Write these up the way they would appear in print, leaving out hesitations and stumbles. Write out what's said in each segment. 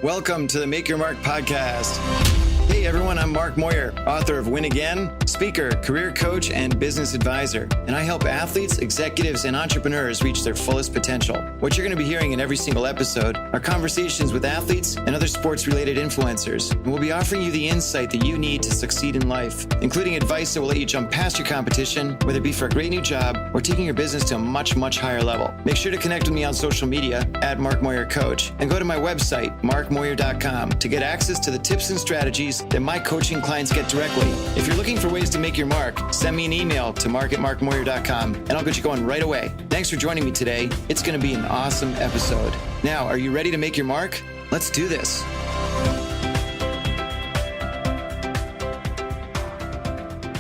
Welcome to the Make Your Mark podcast. Hey everyone, I'm Mark Moyer, author of Win Again, speaker, career coach, and business advisor. And I help athletes, executives, and entrepreneurs reach their fullest potential. What you're going to be hearing in every single episode are conversations with athletes and other sports-related influencers. And we'll be offering you the insight that you need to succeed in life, including advice that will let you jump past your competition, whether it be for a great new job or taking your business to a much, much higher level. Make sure to connect with me on social media at Mark Moyer Coach and go to my website, markmoyer.com, to get access to the tips and strategies that my coaching clients get directly. If you're looking for ways to make your mark, send me an email to mark@markmoyer.com and I'll get you going right away. Thanks for joining me today. It's going to be an awesome episode. Now, are you ready to make your mark? Let's do this.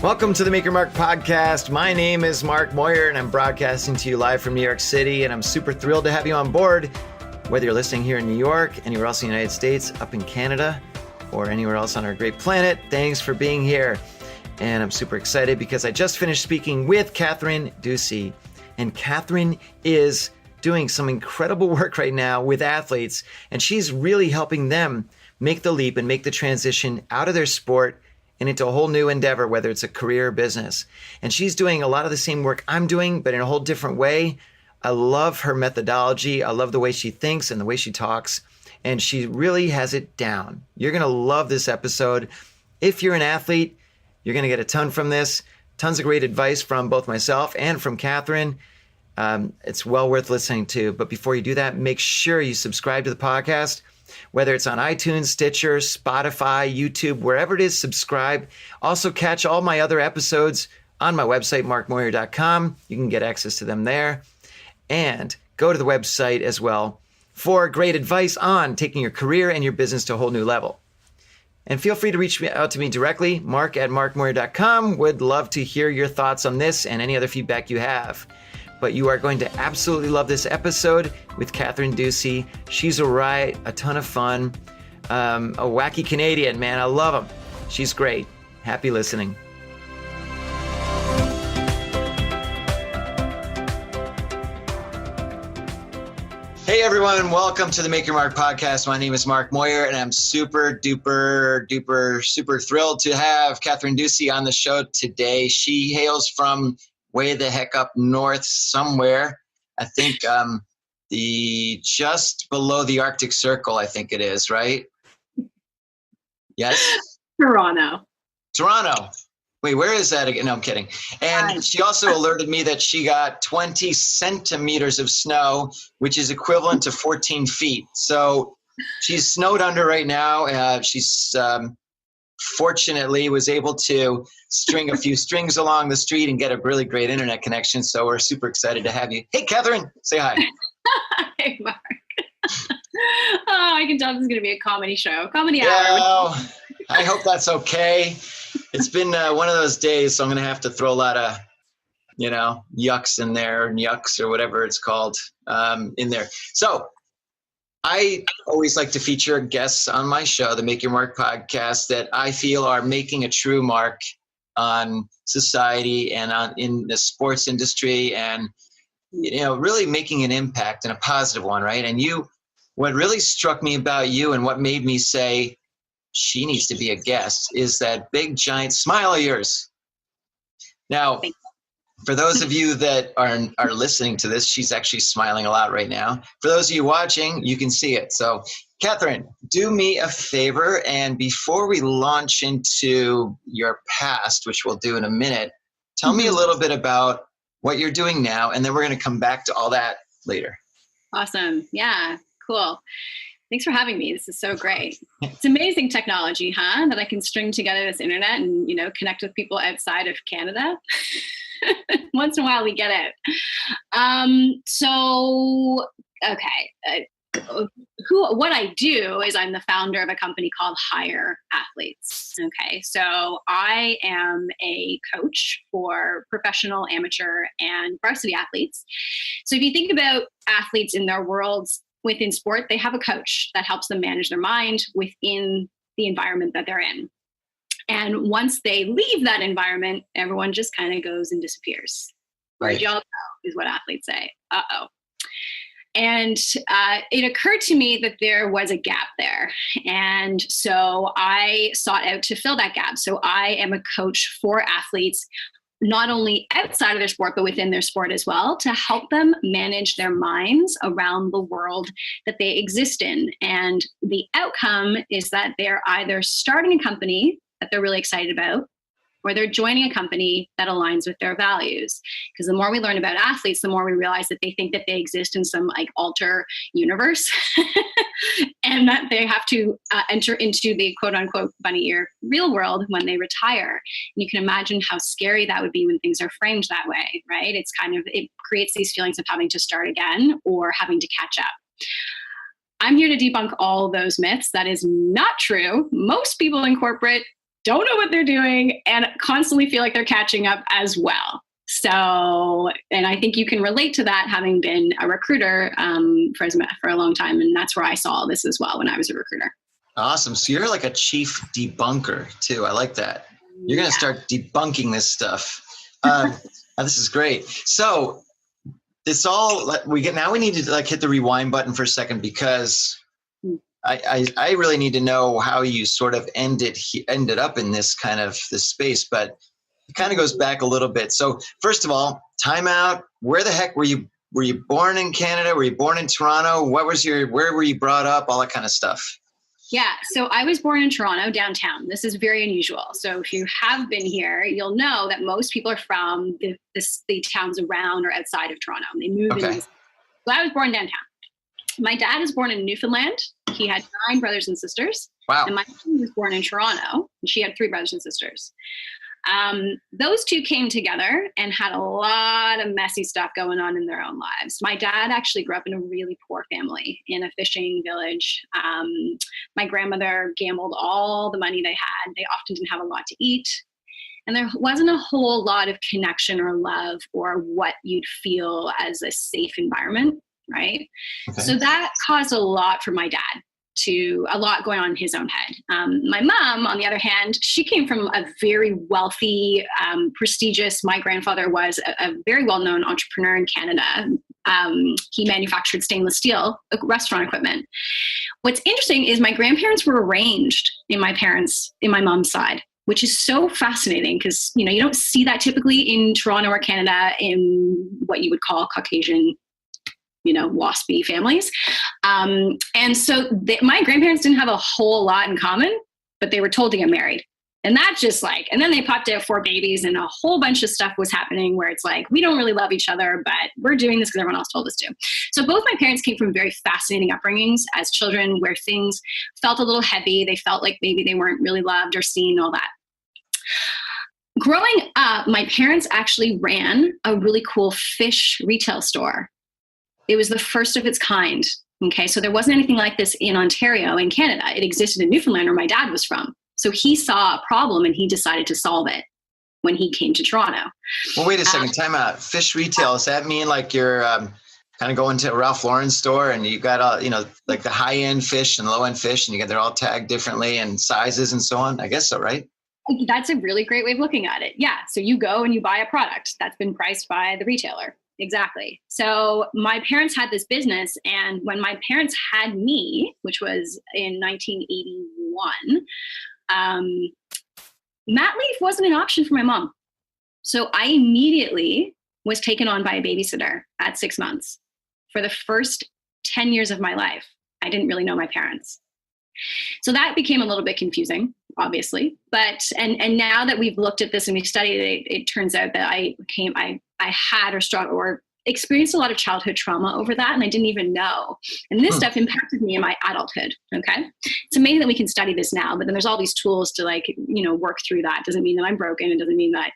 Welcome to the Make Your Mark podcast. My name is Mark Moyer and I'm broadcasting to you live from New York City, and I'm super thrilled to have you on board. Whether you're listening here in New York, anywhere else in the United States, up in Canada, or anywhere else on our great planet, thanks for being here. And I'm super excited because I just finished speaking with Kathryn Ducey. And Kathryn is doing some incredible work right now with athletes, and she's really helping them make the leap and make the transition out of their sport and into a whole new endeavor, whether it's a career or business. And she's doing a lot of the same work I'm doing, but in a whole different way. I love her methodology. I love the way she thinks and the way she talks. And she really has it down. You're going to love this episode. If you're an athlete, you're going to get a ton from this. Tons of great advice from both myself and from Kathryn. It's well worth listening to. But before you do that, make sure you subscribe to the podcast, whether it's on iTunes, Stitcher, Spotify, YouTube, wherever it is, subscribe. Also catch all my other episodes on my website, markmoyer.com. You can get access to them there. And go to the website as well for great advice on taking your career and your business to a whole new level. And feel free to reach out to me directly, mark@markmoyer.com. Would love to hear your thoughts on this and any other feedback you have. But you are going to absolutely love this episode with Kathryn Ducey. She's a riot, a ton of fun, a wacky Canadian, man. I love him. She's great. Happy listening. Hey everyone, welcome to the Make Your Mark podcast. My name is Mark Moyer and I'm super thrilled to have Kathryn Ducey on the show today. She hails from way the heck up north somewhere. I think the just below the Arctic Circle, I think it is, right? Yes? Toronto. Wait, where is that again? No, I'm kidding. And she also alerted me that she got 20 centimeters of snow, which is equivalent to 14 feet. So she's snowed under right now. She's fortunately was able to string a few strings along the street and get a really great internet connection. So we're super excited to have you. Hey, Kathryn, say hi. Hey, Mark. I can tell this is going to be a comedy show. Comedy hour. I hope that's okay. It's been one of those days, so I'm going to have to throw a lot of, yucks in there, yucks or whatever it's called in there. So I always like to feature guests on my show, the Make Your Mark podcast, that I feel are making a true mark on society and in the sports industry and, really making an impact and a positive one, right? And what really struck me about you and what made me say, she needs to be a guest is that big giant smile of yours. Now, for those of you that are listening to this, she's actually smiling a lot right now. For those of you watching, you can see it. So, Kathryn, do me a favor, and before we launch into your past, which we'll do in a minute, tell me a little bit about what you're doing now, and then we're going to come back to all that later. Awesome. Yeah, cool. Thanks for having me. This is so great. It's amazing technology, huh? That I can string together this internet and, connect with people outside of Canada. Once in a while we get it. What I do is I'm the founder of a company called Hire Athletes. Okay. So I am a coach for professional, amateur, and varsity athletes. So if you think about athletes in their worlds, within sport, they have a coach that helps them manage their mind within the environment that they're in. And once they leave that environment, everyone just kind of goes and disappears. Right. Where'd y'all go, is what athletes say. Uh-oh. And it occurred to me that there was a gap there. And so I sought out to fill that gap. So I am a coach for athletes, not only outside of their sport, but within their sport as well, to help them manage their minds around the world that they exist in. And the outcome is that they're either starting a company that they're really excited about, or they're joining a company that aligns with their values. Because the more we learn about athletes, the more we realize that they think that they exist in some like alter universe and that they have to enter into the quote unquote bunny ear real world when they retire. And you can imagine how scary that would be when things are framed that way, right? It creates these feelings of having to start again or having to catch up. I'm here to debunk all those myths. That is not true. Most people in corporate don't know what they're doing and constantly feel like they're catching up as well. So, and I think you can relate to that, having been a recruiter for a long time. And that's where I saw this as well when I was a recruiter. Awesome. So you're like a chief debunker too. I like that. You're going to start debunking this stuff. This is great. So it's all we need to like hit the rewind button for a second, because I really need to know how you sort of ended up in this space, but it kind of goes back a little bit. So first of all, time out. Where the heck were you? Were you born in Canada? Were you born in Toronto? Where were you brought up? All that kind of stuff. Yeah. So I was born in Toronto, downtown. This is very unusual. So if you have been here, you'll know that most people are from the towns around or outside of Toronto. They move in. So I was born downtown. My dad is born in Newfoundland. He had 9 brothers and sisters. Wow. And my mom was born in Toronto, and she had 3 brothers and sisters. Those two came together and had a lot of messy stuff going on in their own lives. My dad actually grew up in a really poor family in a fishing village. My grandmother gambled all the money they had. They often didn't have a lot to eat. And there wasn't a whole lot of connection or love or what you'd feel as a safe environment. Right. Okay. So that caused a lot for my dad, a lot going on in his own head. My mom, on the other hand, she came from a very wealthy, prestigious, my grandfather was a very well-known entrepreneur in Canada. He manufactured stainless steel restaurant equipment. What's interesting is my grandparents were arranged in my mom's side, which is so fascinating because, you don't see that typically in Toronto or Canada in what you would call Caucasian waspy families. And so my grandparents didn't have a whole lot in common, but they were told to get married. And that and then they popped out 4 babies and a whole bunch of stuff was happening where it's like, we don't really love each other, but we're doing this because everyone else told us to. So both my parents came from very fascinating upbringings as children where things felt a little heavy. They felt like maybe they weren't really loved or seen, all that. Growing up, my parents actually ran a really cool fish retail store. It was the first of its kind. Okay. So there wasn't anything like this in Ontario, in Canada. It existed in Newfoundland where my dad was from. So he saw a problem and he decided to solve it when he came to Toronto. Well, wait a second, time out. Fish retail, does that mean like you're kind of going to a Ralph Lauren store and you got all, like the high end fish and low end fish and they're all tagged differently and sizes and so on? I guess so, right? That's a really great way of looking at it. Yeah. So you go and you buy a product that's been priced by the retailer. Exactly. So my parents had this business, and when my parents had me, which was in 1981, mat leave wasn't an option for my mom. So I immediately was taken on by a babysitter at 6 months. For the first 10 years of my life, I didn't really know my parents. So that became a little bit confusing, obviously. But and now that we've looked at this and we've studied it, it turns out that I had or struggled or experienced a lot of childhood trauma over that, and I didn't even know. And this stuff impacted me in my adulthood. Okay, it's amazing that we can study this now, but then there's all these tools to work through that. It doesn't mean that I'm broken. It doesn't mean that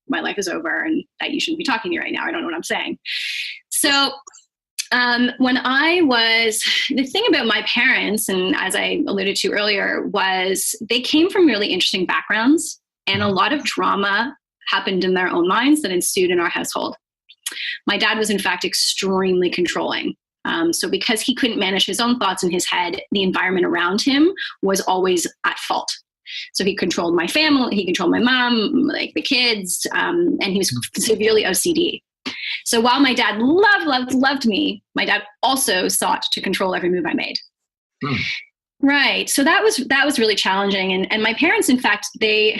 my life is over and that you shouldn't be talking to me right now. I don't know what I'm saying. So. The thing about my parents, and as I alluded to earlier, was they came from really interesting backgrounds, and a lot of drama happened in their own minds that ensued in our household. My dad was in fact extremely controlling. So because he couldn't manage his own thoughts in his head, the environment around him was always at fault. So he controlled my family, he controlled my mom, like the kids, and he was severely OCD. So while my dad loved me, my dad also sought to control every move I made. Hmm. Right. So that was really challenging. And my parents, in fact, they,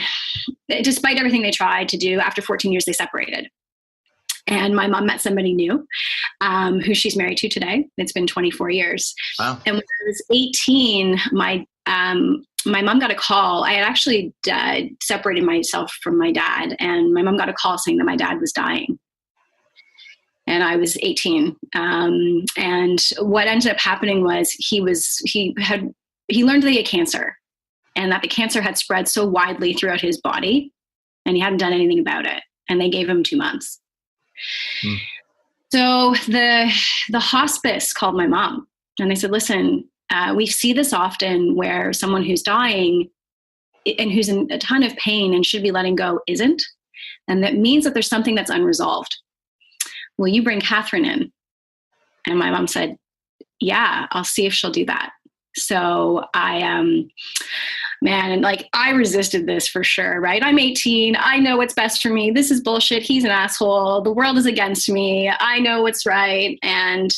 despite everything they tried to do, after 14 years, they separated. And my mom met somebody new, who she's married to today. It's been 24 years. Wow. And when I was 18, my mom got a call. I had actually separated myself from my dad, and my mom got a call saying that my dad was dying. And I was 18. And what ended up happening was he learned that he had cancer, and that the cancer had spread so widely throughout his body, and he hadn't done anything about it. And they gave him 2 months. Hmm. So the hospice called my mom, and they said, listen, we see this often where someone who's dying and who's in a ton of pain and should be letting go isn't. And that means that there's something that's unresolved. Will you bring Kathryn in? And my mom said, yeah, I'll see if she'll do that. So I resisted this for sure, right? I'm 18. I know what's best for me. This is bullshit. He's an asshole. The world is against me. I know what's right. And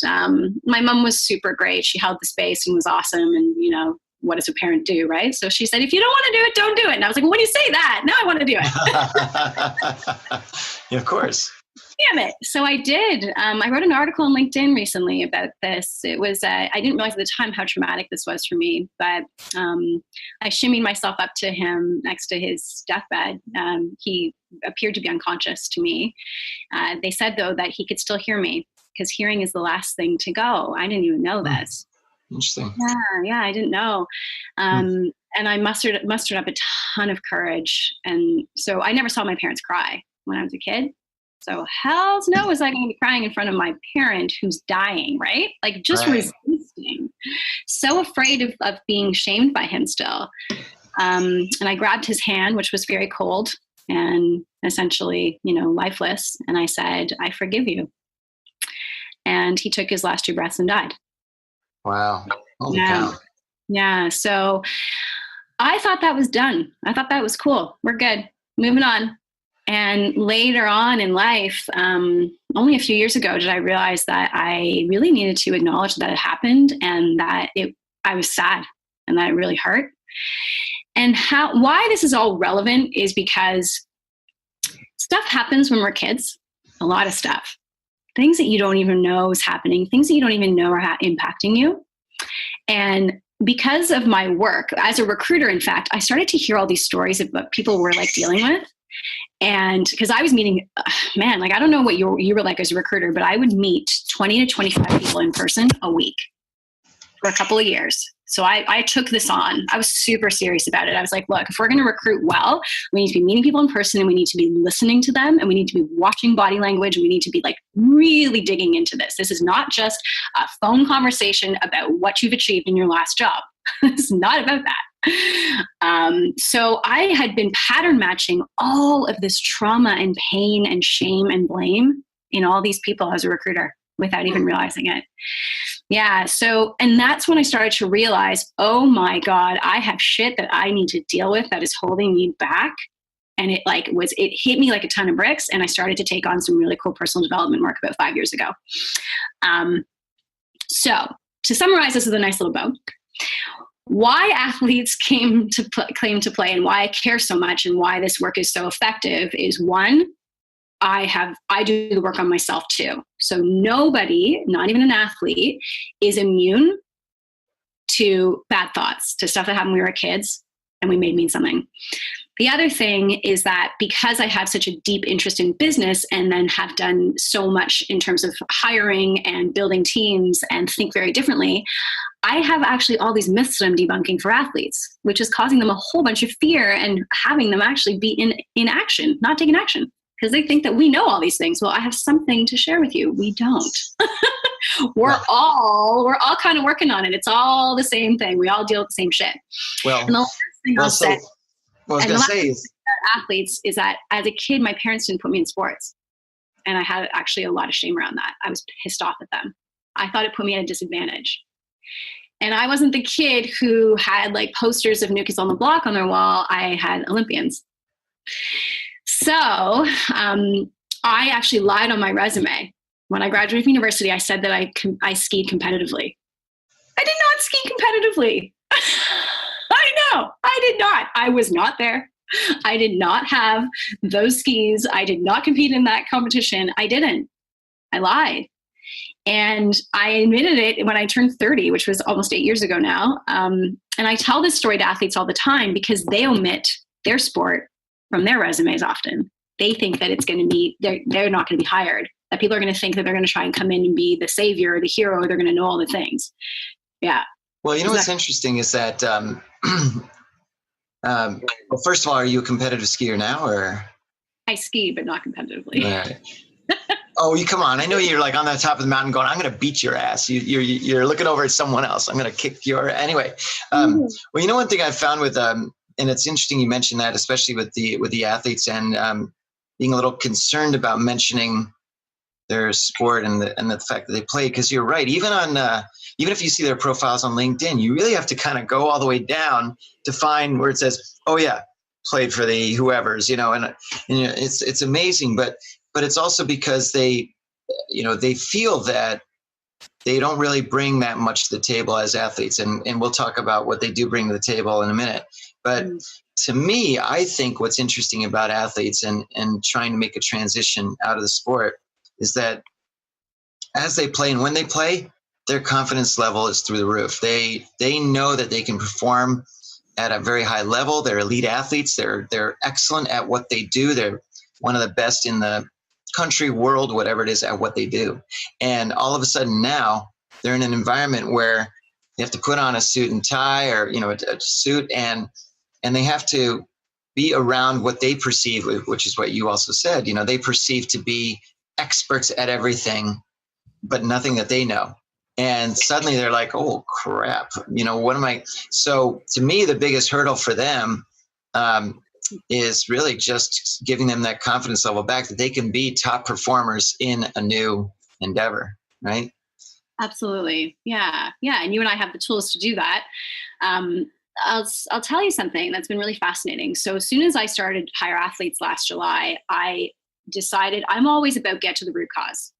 my mom was super great. She held the space and was awesome. And, you know, what does a parent do, right? So she said, if you don't want to do it, don't do it. And I was like, well, when you say that, now I want to do it. Yeah, of course. Damn it. So I did. I wrote an article on LinkedIn recently about this. It was, I didn't realize at the time how traumatic this was for me, but I shimmied myself up to him next to his deathbed. He appeared to be unconscious to me. They said, though, that he could still hear me because hearing is the last thing to go. I didn't even know this. Interesting. Yeah, I didn't know. And I mustered up a ton of courage. And so I never saw my parents cry when I was a kid. So hell's no was I going to be crying in front of my parent who's dying, right? Like just resisting. So afraid of being shamed by him still. And I grabbed his hand, which was very cold and essentially, you know, lifeless. And I said, I forgive you. And he took his last 2 breaths and died. Wow. Holy cow. Yeah. So I thought that was done. I thought that was cool. We're good. Moving on. And later on in life, only a few years ago, did I realize that I really needed to acknowledge that it happened and that I was sad and that it really hurt. And why this is all relevant is because stuff happens when we're kids, a lot of stuff, things that you don't even know is happening, things that you don't even know are impacting you. And because of my work as a recruiter, in fact, I started to hear all these stories of what people were like dealing with. And because I was meeting, I don't know what you were like as a recruiter, but I would meet 20 to 25 people in person a week for a couple of years. So I took this on. I was super serious about it. I was like, look, if we're going to recruit well, we need to be meeting people in person and we need to be listening to them and we need to be watching body language and we need to be like really digging into this. This is not just a phone conversation about what you've achieved in your last job. It's not about that. So I had been pattern matching all of this trauma and pain and shame and blame in all these people as a recruiter without even realizing it. Yeah. So, and that's when I started to realize, oh my God, I have shit that I need to deal with that is holding me back. And it hit me like a ton of bricks. And I started to take on some really cool personal development work about 5 years ago. So to summarize this with a nice little bow, why athletes claim to play and why I care so much and why this work is so effective is one, I do the work on myself too. So nobody, not even an athlete, is immune to bad thoughts, to stuff that happened when we were kids and we made mean something. The other thing is that because I have such a deep interest in business and then have done so much in terms of hiring and building teams and think very differently, I have actually all these myths that I'm debunking for athletes, which is causing them a whole bunch of fear and having them actually be in action, not taking action, because they think that we know all these things. Well, I have something to share with you. We don't. We're all kind of working on it. It's all the same thing. We all deal with the same shit. Well, and the last thing I'll say, what I was going to say is athletes is that as a kid, my parents didn't put me in sports. And I had actually a lot of shame around that. I was pissed off at them. I thought it put me at a disadvantage. And I wasn't the kid who had like posters of New Kids on the Block on their wall. I had Olympians. So I actually lied on my resume. When I graduated from university, I said that I skied competitively. I did not ski competitively. I know, I did not. I was not there. I did not have those skis. I did not compete in that competition. I didn't. I lied. And I admitted it when I turned 30, which was almost 8 years ago now. And I tell this story to athletes all the time because they omit their sport from their resumes often. They think that it's going to be, they're not going to be hired, that people are going to think that they're going to try and come in and be the savior or the hero, or they're going to know all the things. Yeah. Well, you know, what's interesting is that, well, first of all, are you a competitive skier now, or? I ski, but not competitively. Right. Oh, you come on! I know you're like on the top of the mountain, going, "I'm going to beat your ass." You're looking over at someone else. I'm going to kick your anyway. Well, you know, one thing I've found with and it's interesting you mentioned that, especially with the athletes and being a little concerned about mentioning their sport and the fact that they play, because you're right. Even if you see their profiles on LinkedIn, you really have to kind of go all the way down to find where it says, "Oh yeah, played for the whoever's," you know, and it's amazing, but it's also because they feel that they don't really bring that much to the table as athletes, and we'll talk about what they do bring to the table in a minute. But to me, I think what's interesting about athletes and trying to make a transition out of the sport is that as they play and when they play, their confidence level is through the roof. They know that they can perform at a very high level. They're elite athletes. They're excellent at what they do. They're one of the best in the country, world, whatever it is, at what they do. And all of a sudden now they're in an environment where they have to put on a suit and tie, or, you know, a suit, and they have to be around what they perceive, which is what you also said, you know, they perceive to be experts at everything, but nothing that they know. And suddenly they're like, oh crap, you know, what am I? So to me, the biggest hurdle for them is really just giving them that confidence level back, that they can be top performers in a new endeavor, right? Absolutely. Yeah. Yeah. And you and I have the tools to do that. I'll tell you something that's been really fascinating. So as soon as I started Hire Athletes last July, I decided I'm always about get to the root cause.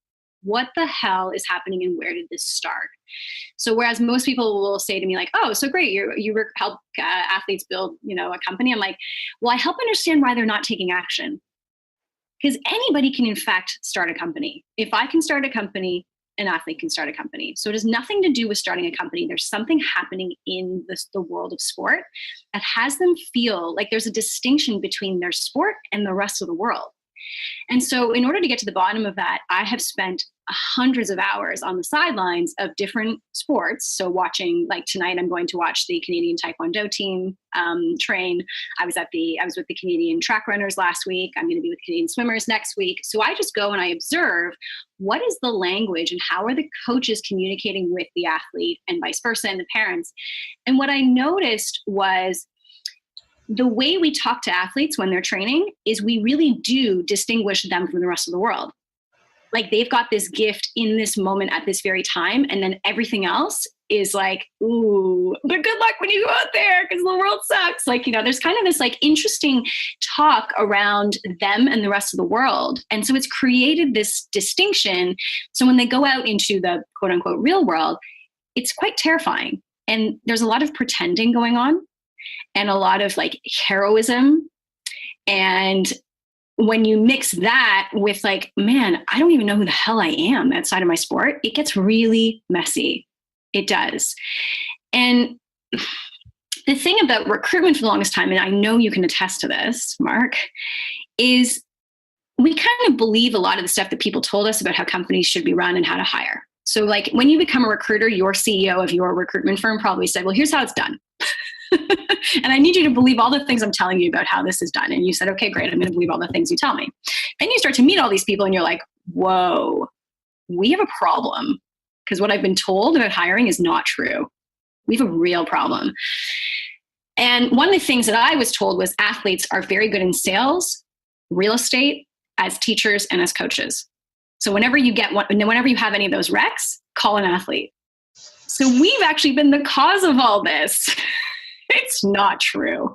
What the hell is happening and where did this start? So whereas most people will say to me like, oh, so great, you help athletes build, you know, a company. I'm like, well, I help understand why they're not taking action. Because anybody can in fact start a company. If I can start a company, an athlete can start a company. So it has nothing to do with starting a company. There's something happening in the world of sport that has them feel like there's a distinction between their sport and the rest of the world. And so in order to get to the bottom of that, I have spent hundreds of hours on the sidelines of different sports. So watching, like tonight, I'm going to watch the Canadian Taekwondo team train. I was with the Canadian track runners last week. I'm going to be with Canadian swimmers next week. So I just go and I observe what is the language and how are the coaches communicating with the athlete and vice versa and the parents. And what I noticed was the way we talk to athletes when they're training is we really do distinguish them from the rest of the world. Like they've got this gift in this moment at this very time. And then everything else is like, ooh, but good luck when you go out there because the world sucks. Like, you know, there's kind of this like interesting talk around them and the rest of the world. And so it's created this distinction. So when they go out into the quote unquote real world, it's quite terrifying. And there's a lot of pretending going on and a lot of like heroism. And when you mix that with like, man, I don't even know who the hell I am outside of my sport, it gets really messy. It does. And the thing about recruitment for the longest time, and I know you can attest to this, Mark, is we kind of believe a lot of the stuff that people told us about how companies should be run and how to hire. So like when you become a recruiter, your CEO of your recruitment firm probably said, well, here's how it's done. And I need you to believe all the things I'm telling you about how this is done. And you said, okay, great. I'm going to believe all the things you tell me. Then you start to meet all these people and you're like, whoa, we have a problem. Because what I've been told about hiring is not true. We have a real problem. And one of the things that I was told was athletes are very good in sales, real estate, as teachers, and as coaches. So whenever you have any of those recs, call an athlete. So we've actually been the cause of all this. It's not true.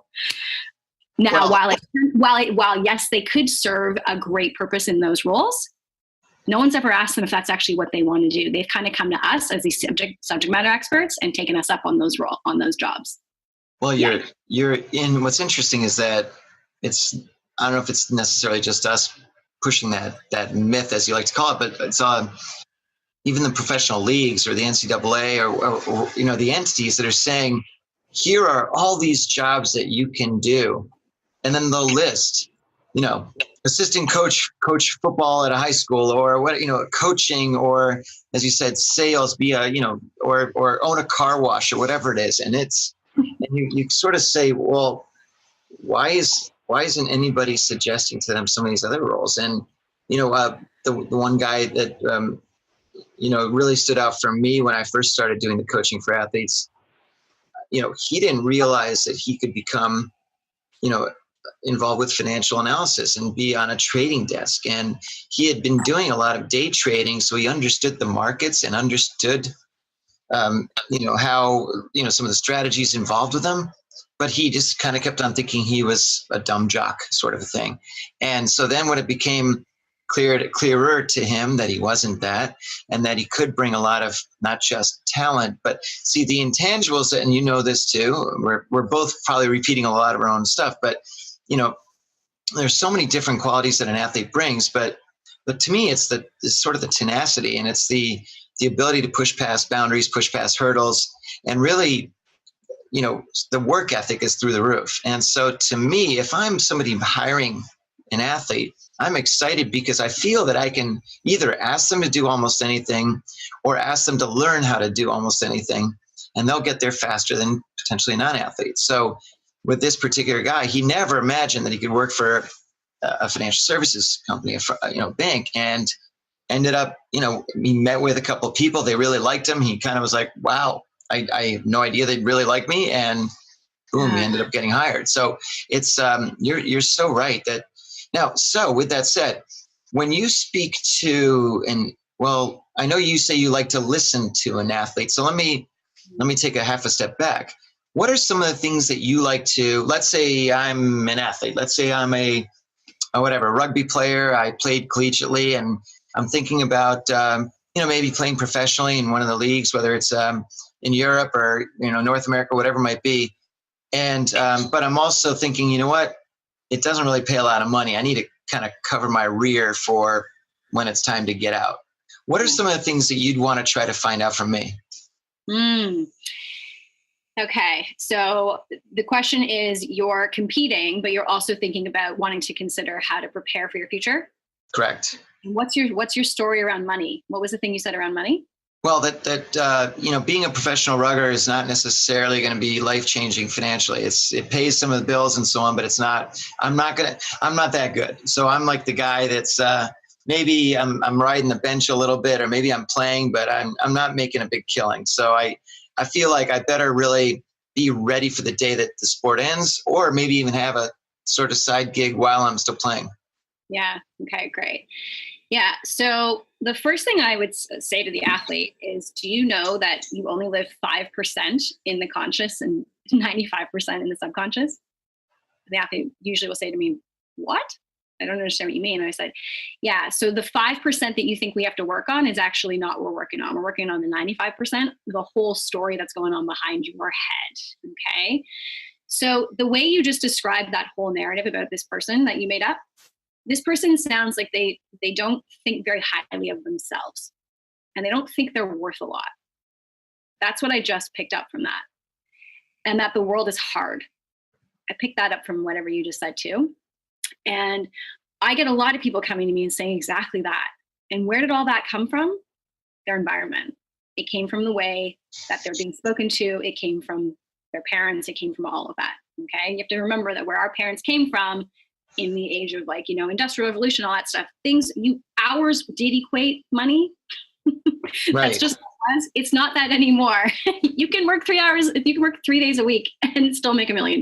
Now, while yes, they could serve a great purpose in those roles, no one's ever asked them if that's actually what they want to do. They've kind of come to us as these subject matter experts and taken us up on those jobs. Well, you're in. What's interesting is that I don't know if it's necessarily just us pushing that myth, as you like to call it, but it's even the professional leagues or the NCAA or the entities that are saying, here are all these jobs that you can do. And then they'll list, assistant coach football at a high school, or coaching, or as you said, sales, or own a car wash or whatever it is. And you sort of say, well, why isn't anybody suggesting to them some of these other roles? And, the one guy that, really stood out for me when I first started doing the coaching for athletes, he didn't realize that he could become, involved with financial analysis and be on a trading desk. And he had been doing a lot of day trading. So he understood the markets and understood, how, some of the strategies involved with them. But he just kind of kept on thinking he was a dumb jock sort of a thing. And so then when it became clearer to him that he wasn't that, and that he could bring a lot of not just talent, but see the intangibles, and this too, we're both probably repeating a lot of our own stuff, but there's so many different qualities that an athlete brings, but to me it's sort of the tenacity, and it's the ability to push past boundaries, push past hurdles, and really the work ethic is through the roof. And so to me, if I'm somebody hiring an athlete, I'm excited because I feel that I can either ask them to do almost anything or ask them to learn how to do almost anything, and they'll get there faster than potentially non-athletes. So with this particular guy, he never imagined that he could work for a financial services company, bank, and ended up, he met with a couple of people. They really liked him. He kind of was like, wow, I have no idea they'd really like me. And boom, he ended up getting hired. So it's, you're so right that now, so with that said, when you speak to, I know you say you like to listen to an athlete. So let me take a half a step back. What are some of the things that you like to, let's say I'm an athlete. Let's say I'm a rugby player. I played collegiately, and I'm thinking about, maybe playing professionally in one of the leagues, whether it's in Europe or, North America, whatever it might be. And, but I'm also thinking, you know what? It doesn't really pay a lot of money. I need to kind of cover my rear for when it's time to get out. What are some of the things that you'd want to try to find out from me? Okay. So the question is, you're competing, but you're also thinking about wanting to consider how to prepare for your future. Correct. What's your story around money? What was the thing you said around money? Well, being a professional rugger is not necessarily going to be life-changing financially. It pays some of the bills and so on, but it's not. I'm not that good. So I'm like the guy that's maybe I'm riding the bench a little bit, or maybe I'm playing, but I'm not making a big killing. So I feel like I better really be ready for the day that the sport ends, or maybe even have a sort of side gig while I'm still playing. Yeah. Okay, great. Yeah. So the first thing I would say to the athlete is, do you know that you only live 5% in the conscious and 95% in the subconscious? The athlete usually will say to me, what? I don't understand what you mean. And I said, yeah. So the 5% that you think we have to work on is actually not what we're working on. We're working on the 95%, the whole story that's going on behind your head. Okay. So the way you just described that whole narrative about this person that you made up, this person sounds like they don't think very highly of themselves, and they don't think they're worth a lot. That's what I just picked up from that. And that the world is hard. I picked that up from whatever you just said too. And I get a lot of people coming to me and saying exactly that. And where did all that come from? Their environment. It came from the way that they're being spoken to. It came from their parents. It came from all of that. Okay. You have to remember that where our parents came from in the age of industrial revolution, all that stuff, hours did equate money. Right. That's just, it's not that anymore. You can work 3 hours, you can work 3 days a week and still make $1 million.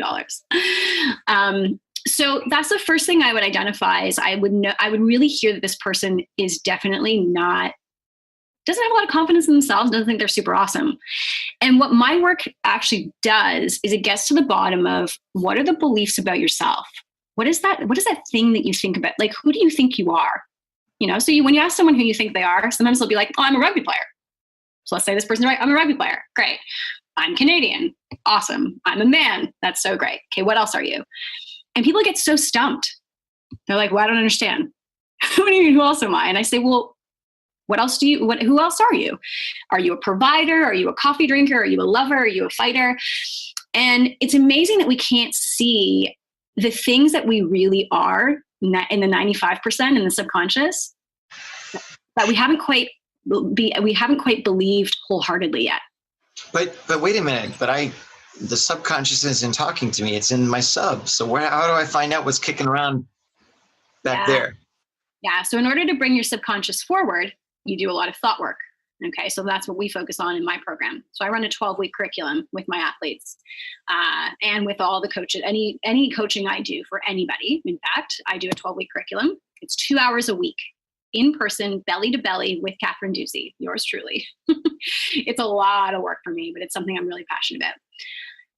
So that's the first thing I would identify is I would really hear that this person is definitely doesn't have a lot of confidence in themselves, doesn't think they're super awesome. And what my work actually does is it gets to the bottom of what are the beliefs about yourself? What is that thing that you think about? Like, who do you think you are? So when you ask someone who you think they are, sometimes they'll be like, oh, I'm a rugby player. So let's say this person's right. I'm a rugby player. Great. I'm Canadian. Awesome. I'm a man. That's so great. Okay. What else are you? And people get so stumped. They're like, well, I don't understand. What do you mean? Who else am I? And I say, well, who else are you? Are you a provider? Are you a coffee drinker? Are you a lover? Are you a fighter? And it's amazing that we can't see the things that we really are in the 95% in the subconscious that we haven't quite believed wholeheartedly yet. But wait a minute. The subconscious isn't talking to me. It's in my sub. So how do I find out what's kicking around back there? Yeah. So in order to bring your subconscious forward, you do a lot of thought work. Okay. So that's what we focus on in my program. So I run a 12-week curriculum with my athletes and with all the coaches, any coaching I do for anybody. In fact, I do a 12-week curriculum. It's 2 hours a week in person, belly to belly with Kathryn Ducey, yours truly. It's a lot of work for me, but it's something I'm really passionate about.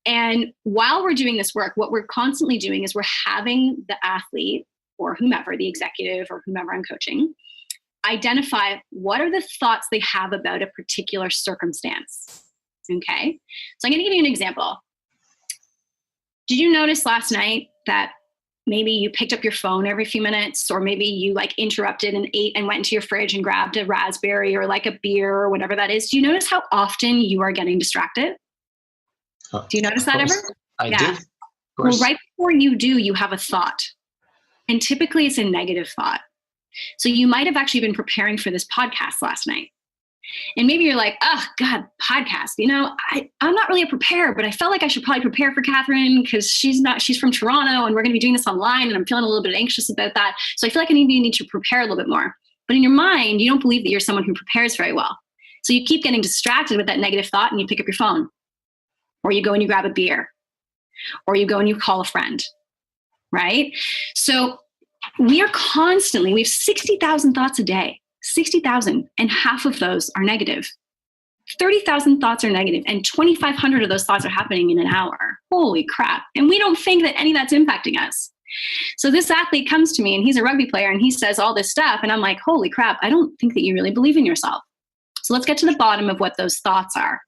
And while we're doing this work, what we're constantly doing is we're having the athlete or whomever, the executive or whomever I'm coaching, identify what are the thoughts they have about a particular circumstance. Okay. So I'm going to give you an example. Did you notice last night that maybe you picked up your phone every few minutes, or maybe you like interrupted and ate and went into your fridge and grabbed a raspberry or like a beer or whatever that is? Do you notice how often you are getting distracted? Do you notice that ever? I do. Well, right before you do, you have a thought. And typically it's a negative thought. So you might have actually been preparing for this podcast last night. And maybe you're like, oh God, podcast, I'm not really a preparer, but I felt like I should probably prepare for Kathryn because she's from Toronto and we're going to be doing this online and I'm feeling a little bit anxious about that. So I feel like I need to prepare a little bit more. But in your mind, you don't believe that you're someone who prepares very well. So you keep getting distracted with that negative thought and you pick up your phone, or you go and you grab a beer, or you go and you call a friend, right? So we have 60,000 thoughts a day, 60,000, and half of those are negative. 30,000 thoughts are negative, and 2,500 of those thoughts are happening in an hour. Holy crap. And we don't think that any of that's impacting us. So this athlete comes to me and he's a rugby player and he says all this stuff. And I'm like, holy crap, I don't think that you really believe in yourself. So let's get to the bottom of what those thoughts are.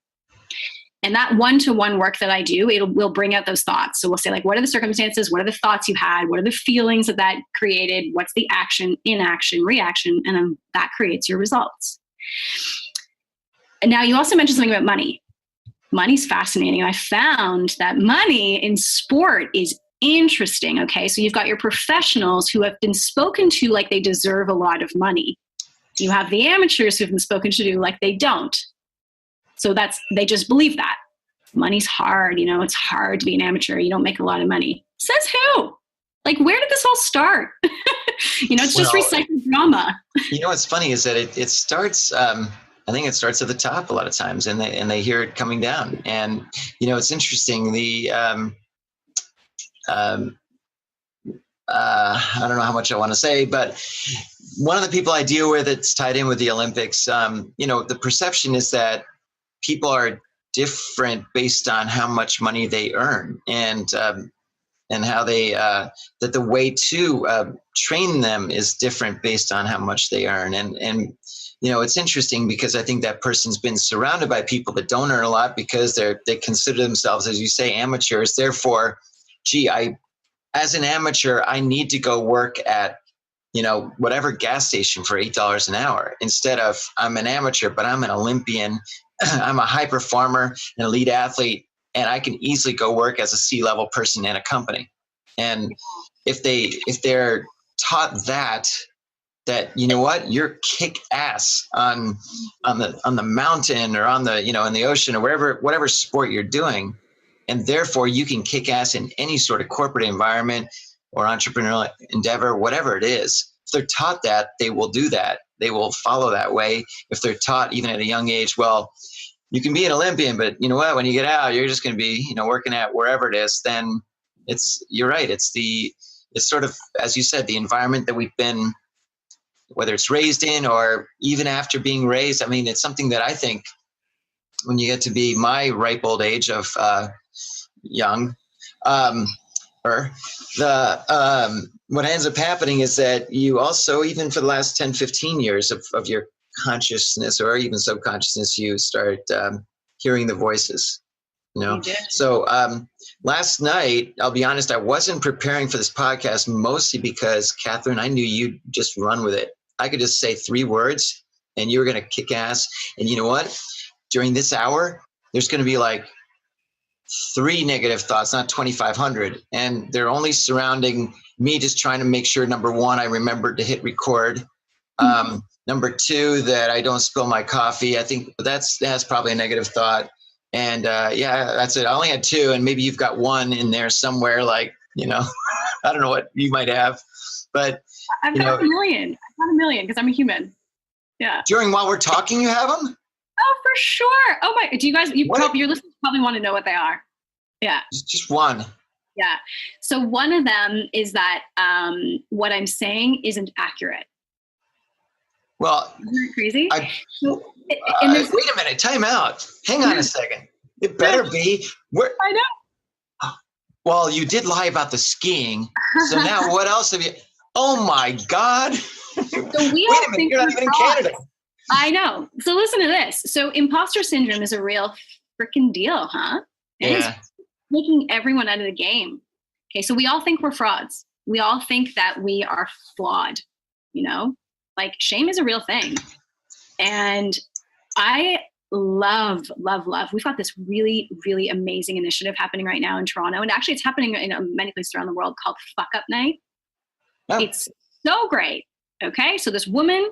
And that one-to-one work that I do, will bring out those thoughts. So we'll say, like, what are the circumstances? What are the thoughts you had? What are the feelings that created? What's the action, inaction, reaction? And then that creates your results. And now you also mentioned something about money. Money's fascinating. And I found that money in sport is interesting. Okay. So you've got your professionals who have been spoken to like they deserve a lot of money. You have the amateurs who've been spoken to like they don't. So they just believe that money's hard. It's hard to be an amateur. You don't make a lot of money. Says who? Like, where did this all start? It's just recycled drama. What's funny is that it starts, I think it starts at the top a lot of times and they hear it coming down. And, it's interesting. I don't know how much I want to say, but one of the people I deal with, it's tied in with the Olympics. The perception is that people are different based on how much money they earn, and how they that the way to train them is different based on how much they earn. And it's interesting because I think that person's been surrounded by people that don't earn a lot because they consider themselves, as you say, amateurs. Therefore, as an amateur, I need to go work at whatever gas station for $8 an hour, instead of I'm an amateur, but I'm an Olympian. I'm a high performer, an elite athlete, and I can easily go work as a C-level person in a company. And if they're taught that you're kick ass on the mountain or on the in the ocean or whatever sport you're doing, and therefore you can kick ass in any sort of corporate environment or entrepreneurial endeavor, whatever it is. If they're taught that, they will do that. They will follow that way. If they're taught even at a young age, well, you can be an Olympian, but you know what? When you get out, you're just going to be, working at wherever it is. Then you're right. It's sort of, as you said, the environment that we've been whether it's raised in or even after being raised. I mean, it's something that I think when you get to be my ripe old age of young, what ends up happening is that you also, even for the last 10, 15 years of your consciousness or even subconsciousness, you start hearing the voices, you know? So last night, I'll be honest, I wasn't preparing for this podcast mostly because, Kathryn, I knew you'd just run with it. I could just say 3 words and you were going to kick ass. And you know what? During this hour, there's going to be like 3 negative thoughts, not 2,500. And they're only surrounding me just trying to make sure, number 1, I remembered to hit record. Number 2, that I don't spill my coffee. I think that's probably a negative thought. And yeah, that's it. I only had 2, and maybe you've got 1 in there somewhere, like, you know, I don't know what you might have, but I've got a million. I've got a million because I'm a human. Yeah. While we're talking, you have them? Oh, for sure. Oh my, do you guys, your listeners probably want to know what they are. Yeah. Just one. Yeah. So one of them is that what I'm saying isn't accurate. Well, isn't that crazy? Wait a minute, time out. Hang on a second. It better be. I know. Well, you did lie about the skiing. So now what else have you? Oh my God. So wait a minute, you're not even in Canada. I know. So listen to this. So imposter syndrome is a real freaking deal, huh? Yeah. It's making everyone out of the game. Okay, so we all think we're frauds. We all think that we are flawed, you know? Like, shame is a real thing. And I love. We've got this really, really amazing initiative happening right now in Toronto. And actually it's happening in many places around the world called Fuck Up Night. Oh. It's so great. Okay. So this woman,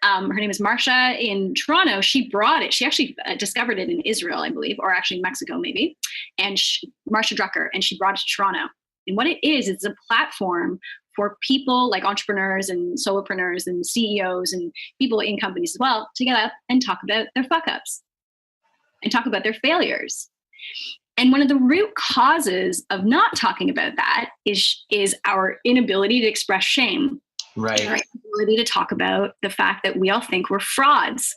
her name is Marsha in Toronto. She brought it. She actually discovered it in Israel, I believe, or actually Mexico, maybe. And Marsha Drucker, and she brought it to Toronto. And what it is, it's a platform for people like entrepreneurs and solopreneurs and CEOs and people in companies as well to get up and talk about their fuck ups and talk about their failures. And one of the root causes of not talking about that is our inability to express shame. Right. And our inability to talk about the fact that we all think we're frauds.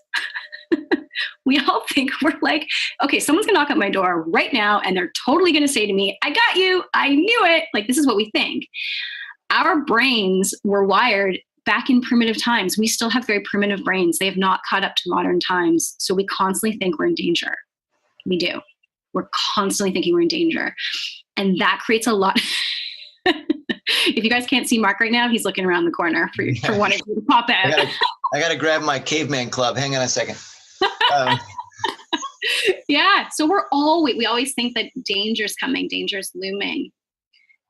We all think we're like, okay, someone's gonna knock at my door right now and they're totally gonna say to me, I got you, I knew it. Like, this is what we think. Our brains were wired back in primitive times. We still have very primitive brains. They have not caught up to modern times. So we constantly think we're in danger. We do. We're constantly thinking we're in danger. And that creates a lot. If you guys can't see Mark right now, he's looking around the corner for wanting to pop out. I gotta grab my caveman club. Hang on a second. Yeah. So we always think that danger's coming, danger's looming.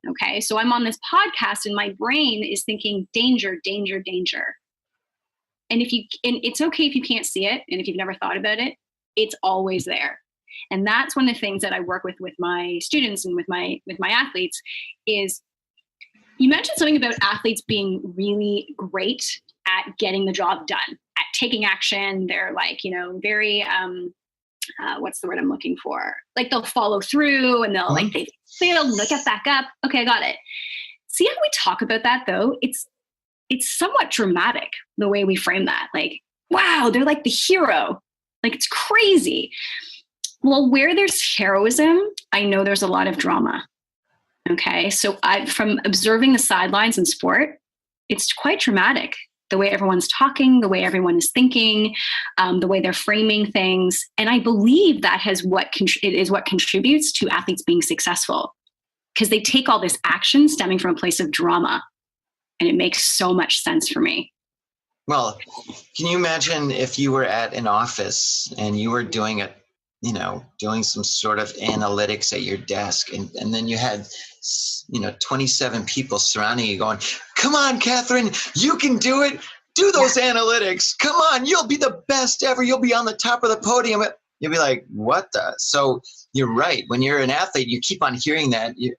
Okay. So I'm on this podcast and my brain is thinking danger, danger, danger. And it's okay if you can't see it. And if you've never thought about it, it's always there. And that's one of the things that I work with my students and with my athletes is, you mentioned something about athletes being really great at getting the job done, at taking action. They're like, very, what's the word I'm looking for? Like, they'll follow through and they'll they'll get back up. Okay, I got it. See how we talk about that though? It's somewhat dramatic the way we frame that. Like, wow, they're like the hero. Like, it's crazy. Well, where there's heroism, I know there's a lot of drama. Okay, so from observing the sidelines in sport, it's quite dramatic. The way everyone's talking, the way everyone is thinking, the way they're framing things. And I believe that it is what contributes to athletes being successful, because they take all this action stemming from a place of drama. And it makes so much sense for me. Well, can you imagine if you were at an office and you were doing some sort of analytics at your desk, and then you had 27 people surrounding you going, come on, Kathryn, you can do it. Do those analytics. Come on, you'll be the best ever. You'll be on the top of the podium. You'll be like, what the? So you're right. When you're an athlete, you keep on hearing that. It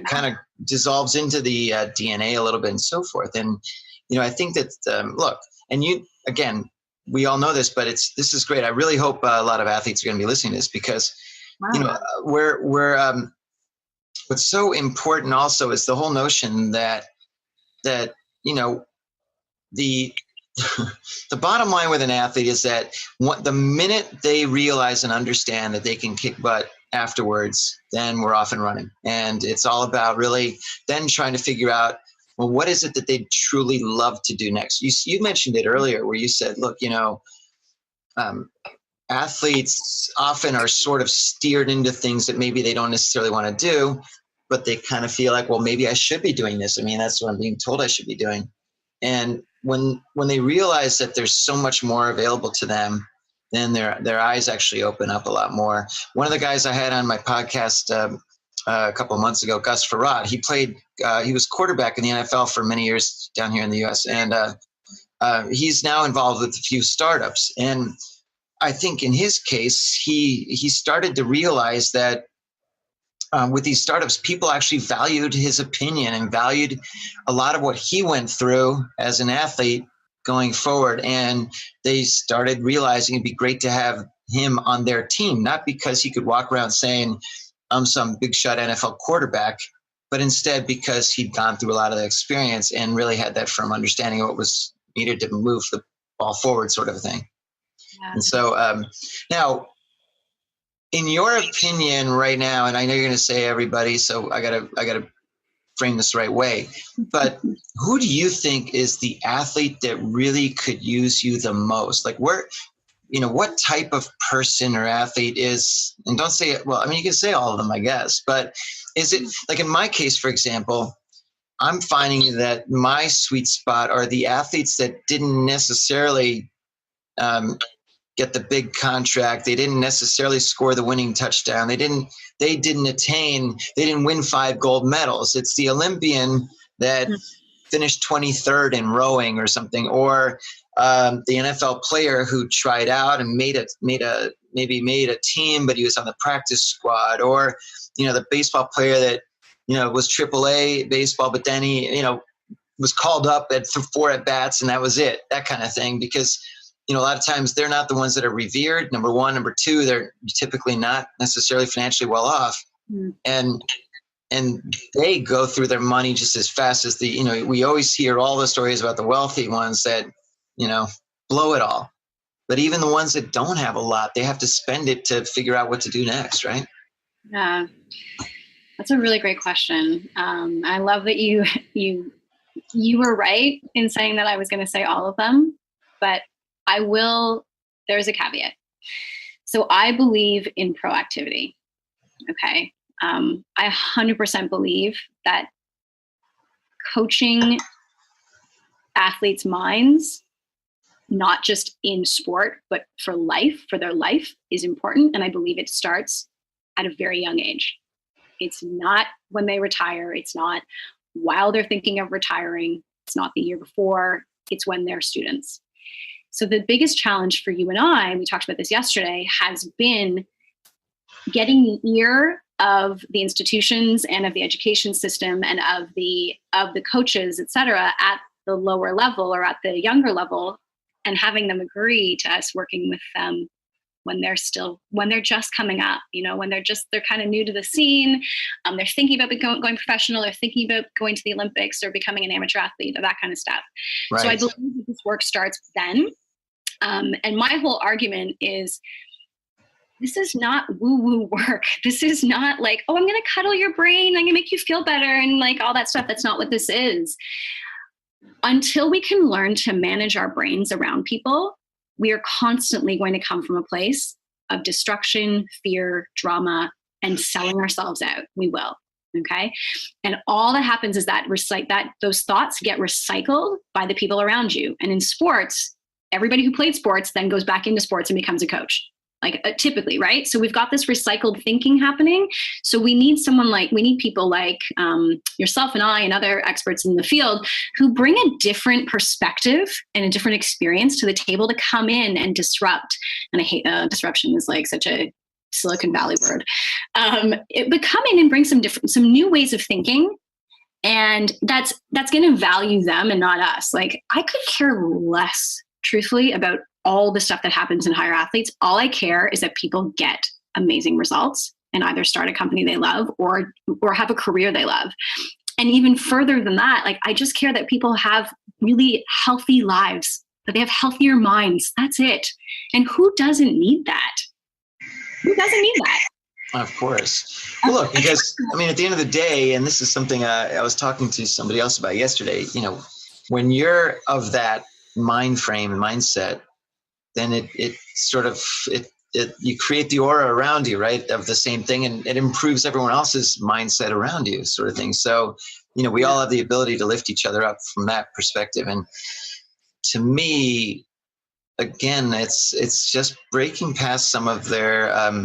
kind of dissolves into the DNA a little bit and so forth. And, I think that, look, and you, again, we all know this, but this is great. I really hope a lot of athletes are going to be listening to this because, we're what's so important also is the whole notion that you know, the the bottom line with an athlete is that the minute they realize and understand that they can kick butt afterwards, then we're off and running. And it's all about really then trying to figure out, well, what is it that they truly love to do next? You mentioned it earlier where you said, look, athletes often are sort of steered into things that maybe they don't necessarily want to do, but they kind of feel like, well, maybe I should be doing this. I mean, that's what I'm being told I should be doing. And when they realize that there's so much more available to them, then their eyes actually open up a lot more. One of the guys I had on my podcast a couple of months ago, Gus Farad, he was quarterback in the NFL for many years down here in the US. And he's now involved with a few startups. And I think in his case, he started to realize that with these startups, people actually valued his opinion and valued a lot of what he went through as an athlete going forward. And they started realizing it'd be great to have him on their team, not because he could walk around saying, I'm some big shot NFL quarterback, but instead because he'd gone through a lot of the experience and really had that firm understanding of what was needed to move the ball forward, sort of a thing. Yeah. And so now, in your opinion right now, and I know you're going to say everybody, so I gotta frame this the right way, but who do you think is the athlete that really could use you the most? Like what type of person or athlete is, and don't say it, well, I mean, you can say all of them, I guess, but is it, like in my case, for example, I'm finding that my sweet spot are the athletes that didn't necessarily get the big contract. They didn't necessarily score the winning touchdown. They didn't win 5 gold medals. It's the Olympian that finished 23rd in rowing or something, or the NFL player who tried out and made a team, but he was on the practice squad, or, the baseball player that, was AAA baseball, but then he, was called up at 4 at bats and that was it, that kind of thing. Because a lot of times they're not the ones that are revered, number one. Number two, they're typically not necessarily financially well off. And they go through their money just as fast as we always hear all the stories about the wealthy ones that, blow it all. But even the ones that don't have a lot, they have to spend it to figure out what to do next, right? Yeah, that's a really great question. I love that you were right in saying that I was going to say all of them, but there's a caveat. So I believe in proactivity. Okay. I 100% believe that coaching athletes' minds, not just in sport, but for their life is important. And I believe it starts at a very young age. It's not when they retire. It's not while they're thinking of retiring. It's not the year before. It's when they're students. So the biggest challenge for you and I, we talked about this yesterday, has been getting the ear of the institutions and of the education system and of the coaches, et cetera, at the lower level or at the younger level, and having them agree to us working with them when they're just coming up, when they're kind of new to the scene, they're thinking about going professional, they're thinking about going to the Olympics or becoming an amateur athlete or that kind of stuff. Right. So I believe that this work starts then. And my whole argument is, this is not woo-woo work. This is not like, oh, I'm going to cuddle your brain, I'm going to make you feel better, and like all that stuff. That's not what this is. Until we can learn to manage our brains around people, we are constantly going to come from a place of destruction, fear, drama, and selling ourselves out. We will. Okay. And all that happens is that those thoughts get recycled by the people around you. And in sports, everybody who played sports then goes back into sports and becomes a coach. Typically, right? So we've got this recycled thinking happening. So we need people like yourself and I and other experts in the field who bring a different perspective and a different experience to the table to come in and disrupt. And I hate disruption is like such a Silicon Valley word. But come in and bring some new ways of thinking. And that's going to value them and not us. Like, I could care less, truthfully, about all the stuff that happens in higher athletes. All I care is that people get amazing results and either start a company they love or have a career they love. And even further than that, like, I just care that people have really healthy lives, that they have healthier minds. That's it. And who doesn't need that? Who doesn't need that? Of course. Well, look, because I mean, at the end of the day, and this is something I was talking to somebody else about yesterday, you know, when you're of that mind frame and mindset, then it sort of, you create the aura around you, right, of the same thing, and it improves everyone else's mindset around you, sort of thing. So, you know, we all have the ability to lift each other up from that perspective. And to me, again, it's just breaking past some of their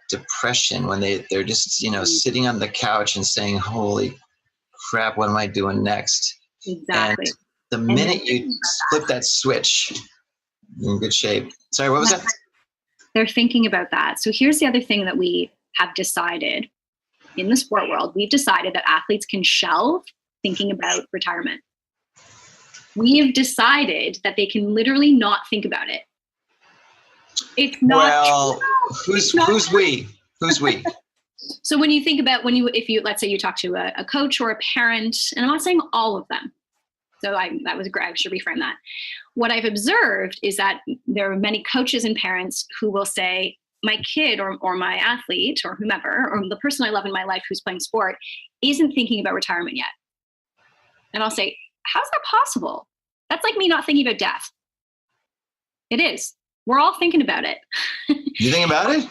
depression when they're just, you know, sitting on the couch and saying, holy crap, what am I doing next? Exactly. And the minute you flip that switch, you're in good shape. Sorry, what was that? They're thinking about that. So here's the other thing that we have decided in the sport world. We've decided that athletes can shelve thinking about retirement. We have decided that they can literally not think about it. It's not. Well, who's we? Who's we? So when you think about if you let's say you talk to a coach or a parent, and I'm not saying all of them. So that was Greg, should reframe that. What I've observed is that there are many coaches and parents who will say, my kid or my athlete or whomever, or the person I love in my life who's playing sport isn't thinking about retirement yet. And I'll say, how's that possible? That's like me not thinking about death. It is. We're all thinking about it. You think about it?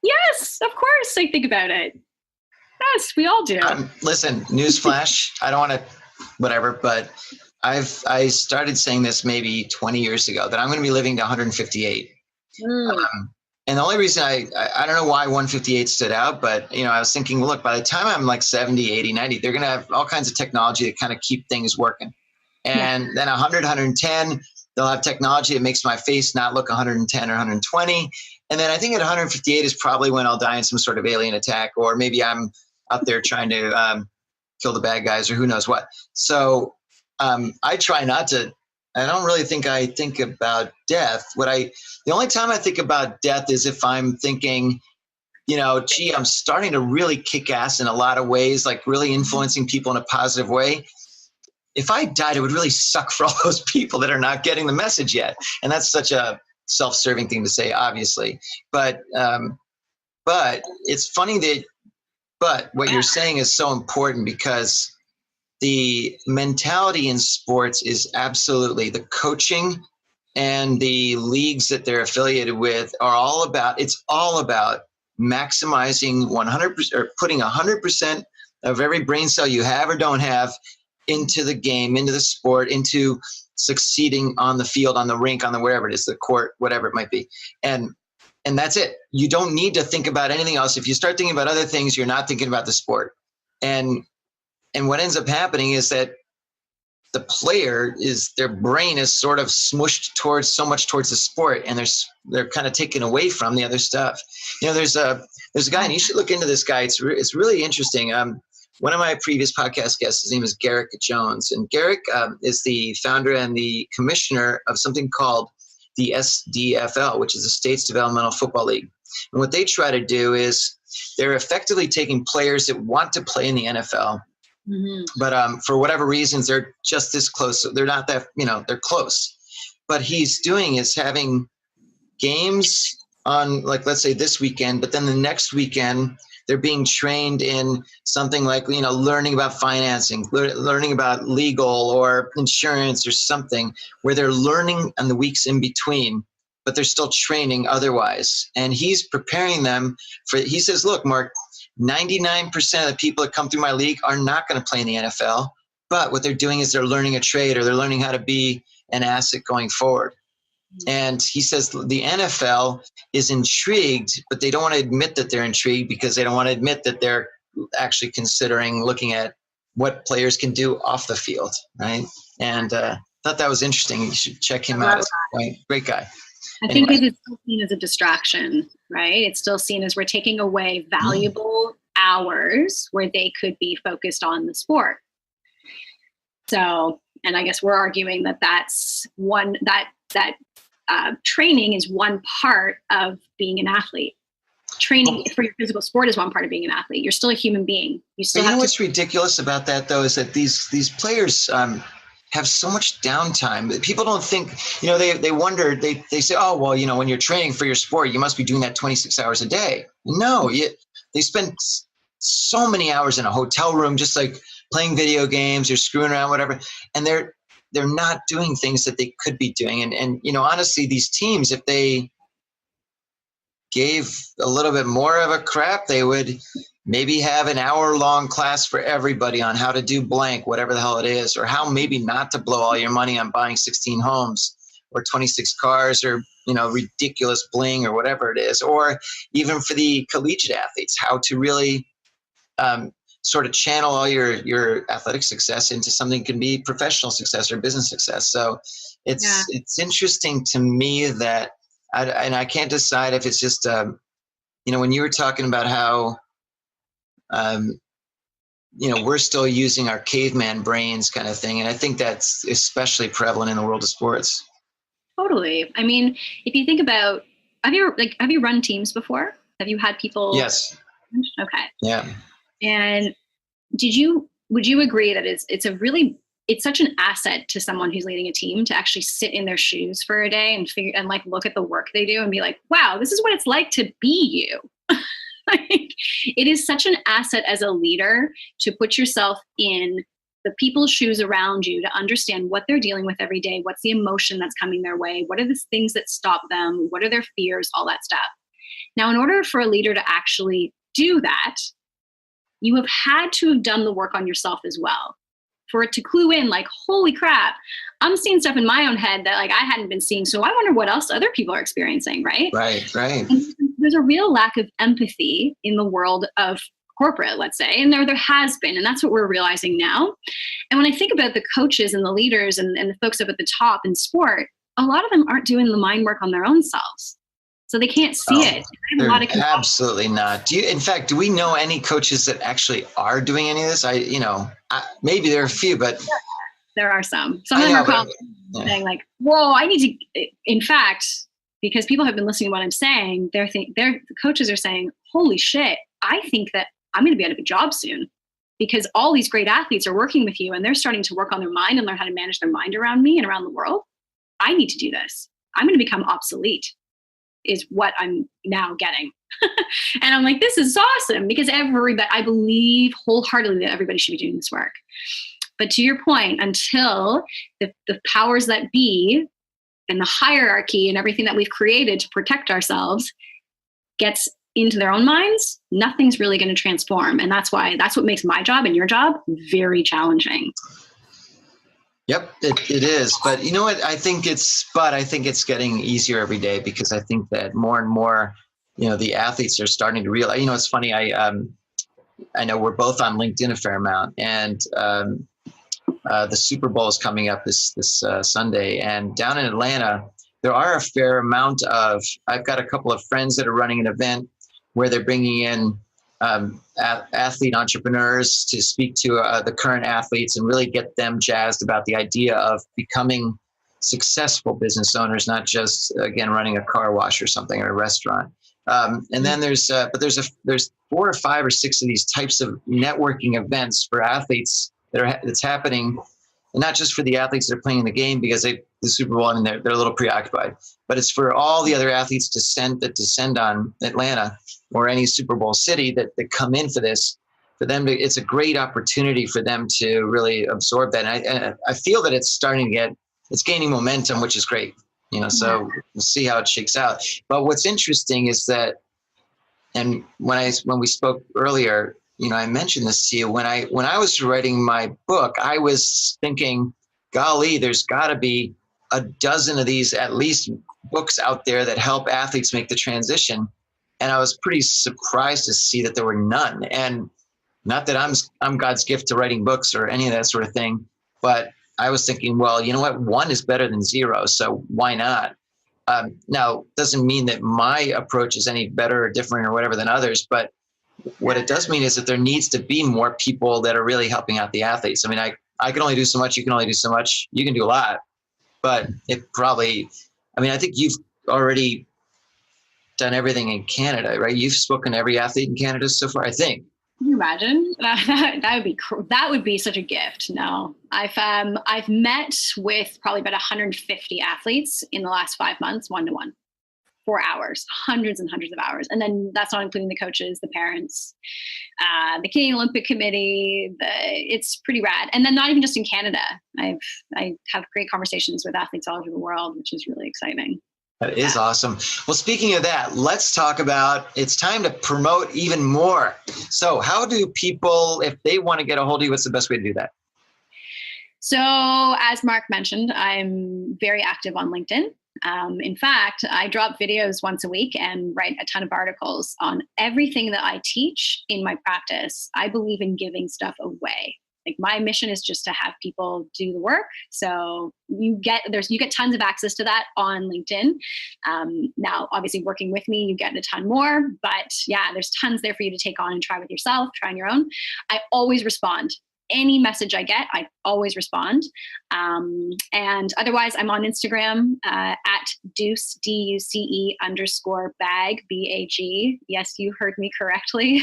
Yes, of course I think about it. Yes, we all do. Listen, newsflash, I don't want to, whatever, but I started saying this maybe 20 years ago that I'm going to be living to 158. And the only reason I don't know why 158 stood out, but, you know, I was thinking, look, by the time I'm like 70, 80, 90, they're going to have all kinds of technology to kind of keep things working. And then 100, 110, they'll have technology that makes my face not look 110 or 120. And then I think at 158 is probably when I'll die in some sort of alien attack, or maybe I'm out there trying to kill the bad guys or who knows what. So I try not to. I don't really think I think about death. The only time I think about death is if I'm thinking, you know, gee, I'm starting to really kick ass in a lot of ways, like really influencing people in a positive way. If I died, it would really suck for all those people that are not getting the message yet. And that's such a self-serving thing to say, obviously. But it's funny but what you're saying is so important, because the mentality in sports is absolutely, the coaching and the leagues that they're affiliated with are all about maximizing 100% or putting 100% of every brain cell you have or don't have into the game, into the sport, into succeeding on the field, on the rink, on the wherever it is, the court, whatever it might be. And that's it. You don't need to think about anything else. If you start thinking about other things, you're not thinking about the sport. And what ends up happening is that the player their brain is sort of smushed so much towards the sport, and they're kind of taken away from the other stuff. You know, there's a guy, and you should look into this guy. It's really interesting. One of my previous podcast guests, his name is Garrick Jones, and Garrick is the founder and the commissioner of something called the SDFL, which is the States Developmental Football League. And what they try to do is they're effectively taking players that want to play in the NFL, but for whatever reasons, they're just this close. They're not that, you know, they're close. But he's doing is having games on, like, let's say this weekend, but then the next weekend, they're being trained in something like, you know, learning about financing, learning about legal or insurance or something, where they're learning in the weeks in between, but they're still training otherwise. And he's preparing them he says, look, Mark, 99% of the people that come through my league are not going to play in the NFL, but what they're doing is they're learning a trade, or they're learning how to be an asset going forward. And he says the NFL is intrigued, but they don't want to admit that they're intrigued, because they don't want to admit that they're actually considering looking at what players can do off the field, right? And thought that was interesting. You should check him out. Great guy. I think it's still seen as a distraction, right? It's still seen as we're taking away valuable hours where they could be focused on the sport. So, and I guess we're arguing that that's one, that training is one part of being an athlete. training for your physical sport is one part of being an athlete. You're still a human being. You still you have know to. what's ridiculous about that, though, is that these players have so much downtime that people don't think, they wonder, they say, oh, well, when you're training for your sport, you must be doing that 26 hours a day. No, they spend so many hours in a hotel room, just like playing video games or screwing around, whatever. And they're not doing things that they could be doing. And honestly, these teams, if they gave a little bit more of a crap, they would maybe have an hour-long class for everybody on how to do blank, whatever the hell it is, or how maybe not to blow all your money on buying 16 homes or 26 cars or, ridiculous bling or whatever it is, or even for the collegiate athletes, how to really sort of channel all your athletic success into something that can be professional success or business success. So it's interesting to me that, I can't decide if it's just, when you were talking about how, we're still using our caveman brains kind of thing. And I think that's especially prevalent in the world of sports. Totally. I mean, if you think about, have you run teams before? Have you had people? Yes. Okay. Yeah. And would you agree that it's such an asset to someone who's leading a team to actually sit in their shoes for a day and look at the work they do and be like, wow, this is what it's like to be you. It is such an asset as a leader to put yourself in the people's shoes around you, to understand what they're dealing with every day. What's the emotion that's coming their way? What are the things that stop them? What are their fears? All that stuff. Now, in order for a leader to actually do that, you have had to have done the work on yourself as well, for it to clue in like, holy crap, I'm seeing stuff in my own head that I hadn't been seeing. So I wonder what else other people are experiencing, right? Right. And there's a real lack of empathy in the world of corporate, let's say, and there has been, and that's what we're realizing now. And when I think about the coaches and the leaders and the folks up at the top in sport, a lot of them aren't doing the mind work on their own selves. So they can't see it. Absolutely not. Do we know any coaches that actually are doing any of this? Maybe there are a few, but there are some. Some of them are saying like, "Whoa, I need to." In fact, because people have been listening to what I'm saying, the coaches are saying, "Holy shit, I think that I'm going to be out of a job soon, because all these great athletes are working with you, and they're starting to work on their mind and learn how to manage their mind around me and around the world. I need to do this. I'm going to become obsolete." Is what I'm now getting. And I'm like, this is awesome, because I believe wholeheartedly that everybody should be doing this work. But to your point, until the powers that be and the hierarchy and everything that we've created to protect ourselves gets into their own minds, nothing's really going to transform. And that's what makes my job and your job very challenging. Yep, it is. But you know what? I think it's getting easier every day, because I think that more and more, the athletes are starting to realize. It's funny. I know we're both on LinkedIn a fair amount, and the Super Bowl is coming up this Sunday, and down in Atlanta, there are a fair amount of. I've got a couple of friends that are running an event where they're bringing in athlete entrepreneurs to speak to the current athletes and really get them jazzed about the idea of becoming successful business owners, not just, again, running a car wash or something, or a restaurant. And then there's 4 or 5 or 6 of these types of networking events for athletes that's happening, and not just for the athletes that are playing the game, because the Super Bowl, they're a little preoccupied, but it's for all the other athletes that descend on Atlanta or any Super Bowl city that come in for this. For them it's a great opportunity for them to really absorb that. And I feel that it's gaining momentum, which is great. So we'll see how it shakes out. But what's interesting is that, and when we spoke earlier, I mentioned this to you, when I was writing my book, I was thinking, golly, there's got to be a dozen of these at least books out there that help athletes make the transition. And I was pretty surprised to see that there were none. And not that I'm God's gift to writing books or any of that sort of thing, but I was thinking, well, you know what? 1 is better than 0, so why not? Now, doesn't mean that my approach is any better or different or whatever than others, but what it does mean is that there needs to be more people that are really helping out the athletes. I mean, I can only do so much. You can only do so much. You can do a lot, but I think you've already done everything in Canada, right? You've spoken to every athlete in Canada so far, I think. Can you imagine? That would be such a gift. No, I've met with probably about 150 athletes in the last 5 months, 1-to-1, 4 hours, hundreds and hundreds of hours, and then that's not including the coaches, the parents, the Canadian Olympic Committee. It's pretty rad. And then not even just in Canada. I have great conversations with athletes all over the world, which is really exciting. That is awesome. Well, speaking of that, let's talk about, it's time to promote even more. So how do people, if they want to get a hold of you, what's the best way to do that? So as Mark mentioned, I'm very active on LinkedIn. In fact, I drop videos once a week and write a ton of articles on everything that I teach in my practice. I believe in giving stuff away. Like, my mission is just to have people do the work. So you get tons of access to that on LinkedIn. Now, obviously working with me, you get a ton more, but yeah, there's tons there for you to take on and try with yourself, try on your own. I always respond. Any message I get, I always respond. And otherwise, I'm on Instagram at Duce, DUCE _bag, BAG. Yes, you heard me correctly.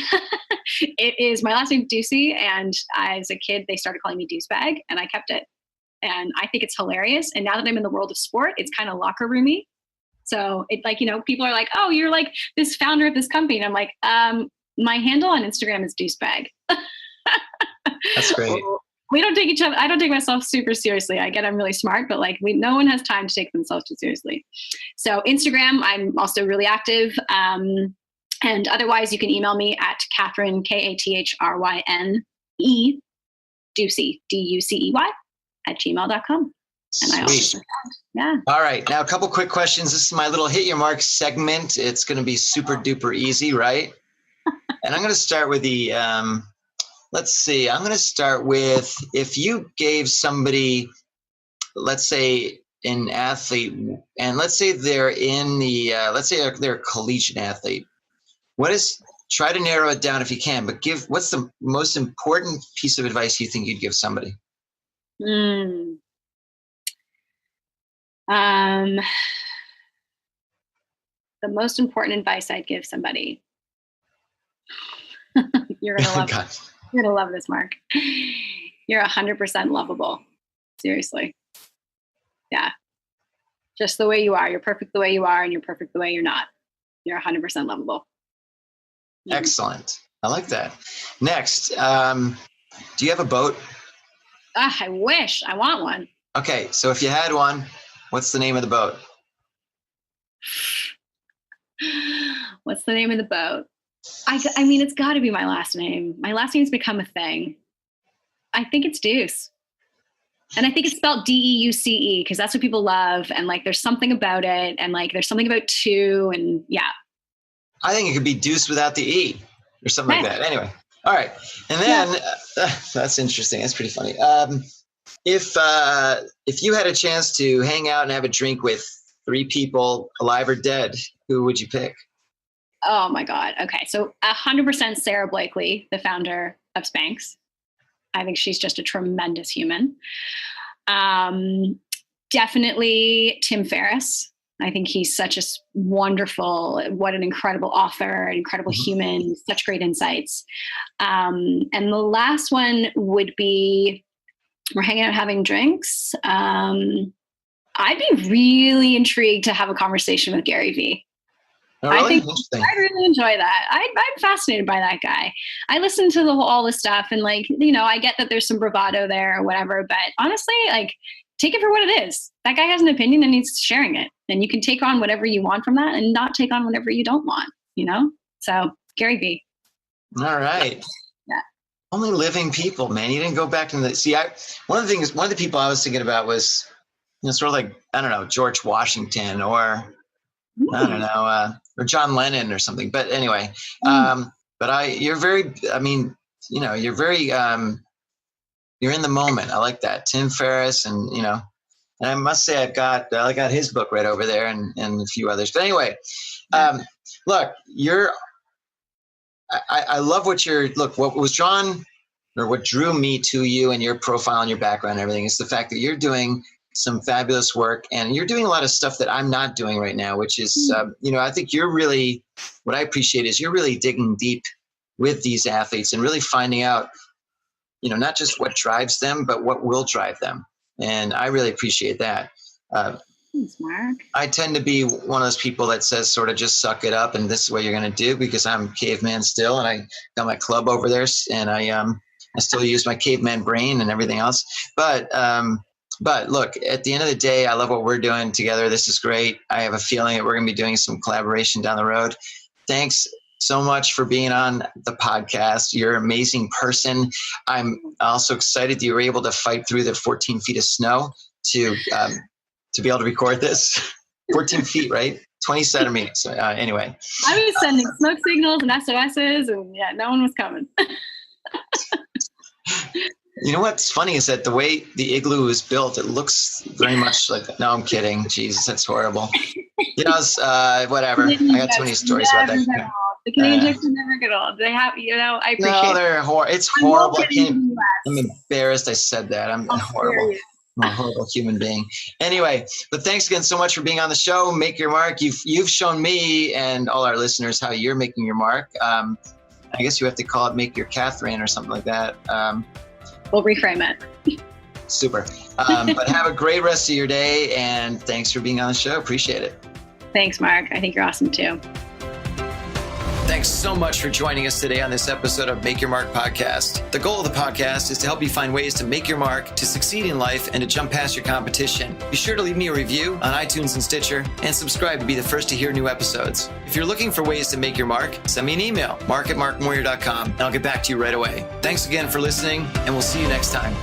It is my last name, Ducey, and as a kid, they started calling me Deuce Bag, and I kept it. And I think it's hilarious. And now that I'm in the world of sport, it's kind of locker roomy. So it's like, people are like, "Oh, you're like this founder of this company," and I'm like, my handle on Instagram is Deuce Bag. That's great. We don't take each other. I don't take myself super seriously. I get I'm really smart, but no one has time to take themselves too seriously. So Instagram, I'm also really active. And otherwise, you can email me at Kathryn, KATHRYNE, Ducey, DUCEY @gmail.com. And I also, yeah. All right. Now, a couple quick questions. This is my little hit your mark segment. It's going to be super duper easy, right? And I'm going to start with the, let's see, I'm going to start with, if you gave somebody, let's say an athlete, and let's say they're in the, let's say they're a collegiate athlete. Try to narrow it down if you can, but what's the most important piece of advice you think you'd give somebody? The most important advice I'd give somebody. You're going to love it. You're going to love this, Mark. You're 100% lovable. Seriously. Yeah. Just the way you are. You're perfect the way you are, and you're perfect the way you're not. You're 100% lovable. Excellent. I like that. Next, do you have a boat? I wish. I want one. Okay. So if you had one, what's the name of the boat? What's the name of the boat? I mean, it's got to be my last name. My last name's become a thing. I think it's Deuce. And I think it's spelled DEUCE because that's what people love. And there's something about it. And there's something about two. And yeah. I think it could be Deuce without the E or something like that. Anyway. All right. And then that's interesting. That's pretty funny. If you had a chance to hang out and have a drink with 3 people, alive or dead, who would you pick? Oh my God. Okay. So 100% Sarah Blakely, the founder of Spanx. I think she's just a tremendous human. Definitely Tim Ferriss. I think he's such a what an incredible author, an incredible human, such great insights. And the last one would be, we're hanging out having drinks. I'd be really intrigued to have a conversation with Gary Vee. Oh, really? I think I really enjoy that. I'm fascinated by that guy. I listen to all this stuff and I get that there's some bravado there or whatever, but honestly, take it for what it is. That guy has an opinion and he's sharing it. And you can take on whatever you want from that and not take on whatever you don't want, So Gary Vee. All right. Yeah. Only living people, man. You didn't go back to one of the people I was thinking about was, sort of I don't know, George Washington or I don't know, or John Lennon or something. But anyway, you're very, you're very, you're in the moment. I like that. Tim Ferriss and I must say I got his book right over there and a few others. But anyway, look, I love what what drew me to you and your profile and your background and everything is the fact that you're doing some fabulous work, and you're doing a lot of stuff that I'm not doing right now, which is, I think you're really, what I appreciate is you're really digging deep with these athletes and really finding out, not just what drives them, but what will drive them. And I really appreciate that. Thanks, Mark. I tend to be one of those people that says sort of just suck it up and this is what you're going to do, because I'm caveman still, and I got my club over there, and I still use my caveman brain and everything else. But look, at the end of the day, I love what we're doing together. This is great. I have a feeling that we're going to be doing some collaboration down the road. Thanks so much for being on the podcast. You're an amazing person. I'm also excited that you were able to fight through the 14 feet of snow to be able to record this. 14 feet, right? 20 centimeters. Anyway. I was sending smoke signals and SOSs, and no one was coming. You know what's funny is that the way the igloo is built, it looks very much like, no, I'm kidding. Jesus, that's horrible. Whatever. I got too many stories about that. The Canadians never get old. They have, I appreciate it. No, they're horrible. It's horrible. I'm embarrassed I said that. I'm horrible. I'm a horrible human being. Anyway, but thanks again so much for being on the show. Make your mark. You've shown me and all our listeners how you're making your mark. I guess you have to call it Make Your Kathryn or something like that. We'll reframe it. Super. But have a great rest of your day, and thanks for being on the show. Appreciate it. Thanks, Mark. I think you're awesome too. Thanks so much for joining us today on this episode of Make Your Mark podcast. The goal of the podcast is to help you find ways to make your mark, to succeed in life, and to jump past your competition. Be sure to leave me a review on iTunes and Stitcher, and subscribe to be the first to hear new episodes. If you're looking for ways to make your mark, send me an email, mark@markmoyer.com, and I'll get back to you right away. Thanks again for listening, and we'll see you next time.